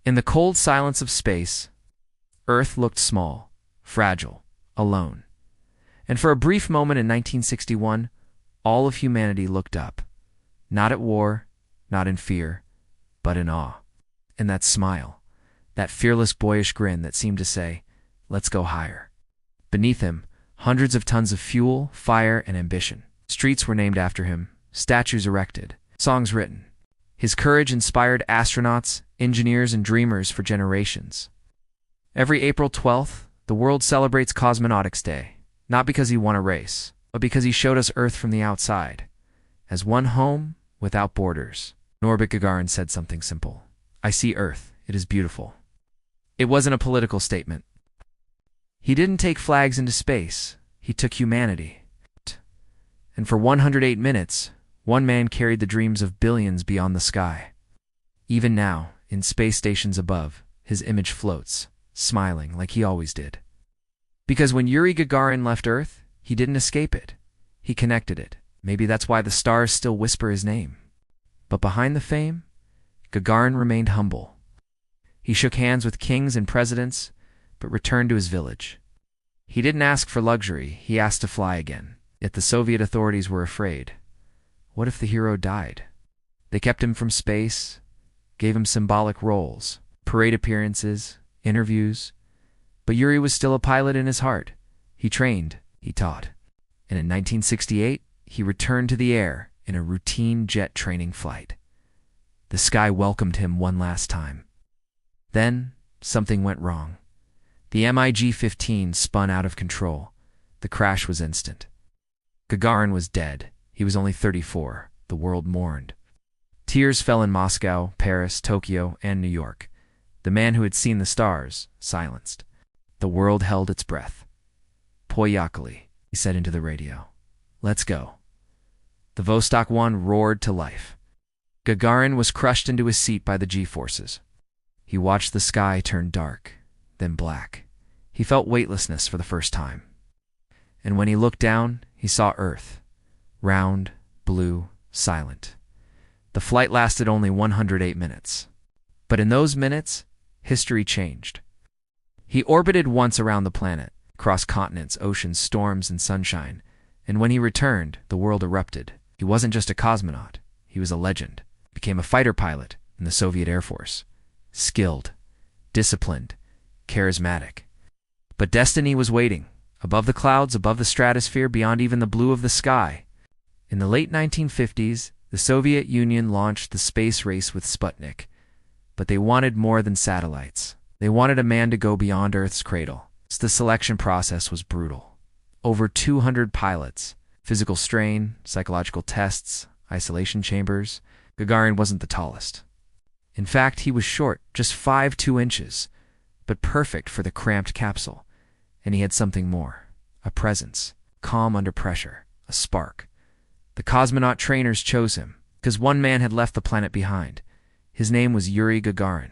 In the cold silence of space, Earth looked small, fragile, alone. And for a brief moment in 1961, all of humanity looked up, not at war, not in fear, but in awe. And that smile, that fearless boyish grin that seemed to say, "Let's go higher." Beneath him, hundreds of tons of fuel, fire, and ambition. Streets were named after him, statues erected, songs written. His courage inspired astronauts, engineers, and dreamers for generations. Every April 12th, the world celebrates Cosmonautics Day, not because he won a race, but because he showed us Earth from the outside, as one home without borders. Yuri Gagarin said something simple. "I see Earth. It is beautiful." It wasn't a political statement. He didn't take flags into space. He took humanity. And for 108 minutes, one man carried the dreams of billions beyond the sky. Even now, in space stations above, his image floats, smiling like he always did. Because when Yuri Gagarin left Earth, he didn't escape it. He connected it. Maybe that's why the stars still whisper his name. But behind the fame, Gagarin remained humble. He shook hands with kings and presidents, but returned to his village. He didn't ask for luxury, he asked to fly again. Yet the Soviet authorities were afraid. What if the hero died? They kept him from space, gave him symbolic roles, parade appearances, interviews. But Yuri was still a pilot in his heart. He trained, he taught. And in 1968, he returned to the air in a routine jet training flight. The sky welcomed him one last time. Then, something went wrong. The MiG-15 spun out of control. The crash was instant. Gagarin was dead. He was only 34. The world mourned. Tears fell in Moscow, Paris, Tokyo, and New York. The man who had seen the stars, silenced. The world held its breath. "Poyakali," he said into the radio. "Let's go." The Vostok 1 roared to life. Gagarin was crushed into his seat by the G-forces. He watched the sky turn dark, then black. He felt weightlessness for the first time. And when he looked down, he saw Earth. Round, blue, silent. The flight lasted only 108 minutes. But in those minutes, history changed. He orbited once around the planet, across continents, oceans, storms, and sunshine. And when he returned, the world erupted. He wasn't just a cosmonaut. He was a legend. He became a fighter pilot in the Soviet Air Force. Skilled, disciplined, charismatic. But destiny was waiting. Above the clouds, above the stratosphere, beyond even the blue of the sky. In the late 1950s, the Soviet Union launched the space race with Sputnik. But they wanted more than satellites. They wanted a man to go beyond Earth's cradle. So the selection process was brutal. Over 200 pilots, physical strain, psychological tests, isolation chambers. Gagarin wasn't the tallest. In fact, he was short, just 5'2" inches, but perfect for the cramped capsule. And he had something more, a presence, calm under pressure, a spark. The cosmonaut trainers chose him, because one man had left the planet behind. His name was Yuri Gagarin.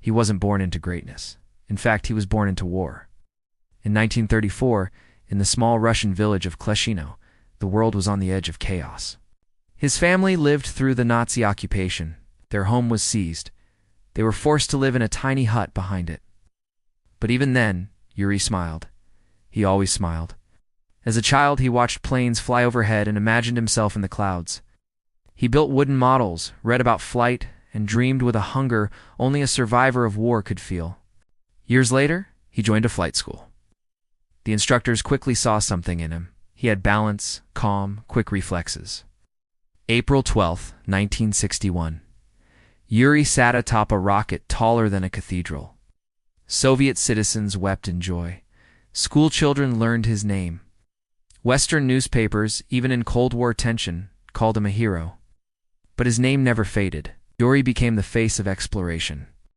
He wasn't born into greatness. In fact, he was born into war. In 1934, in the small Russian village of Kleshino, the world was on the edge of chaos. His family lived through the Nazi occupation. Their home was seized. They were forced to live in a tiny hut behind it. But even then, Yuri smiled. He always smiled. As a child, he watched planes fly overhead and imagined himself in the clouds. He built wooden models, read about flight, and dreamed with a hunger only a survivor of war could feel. Years later, he joined a flight school. The instructors quickly saw something in him. He had balance, calm, quick reflexes. April 12, 1961. Yuri sat atop a rocket taller than a cathedral. Soviet citizens wept in joy. School children learned his name. Western newspapers, even in Cold War tension, called him a hero. But his name never faded. Yuri became the face of exploration.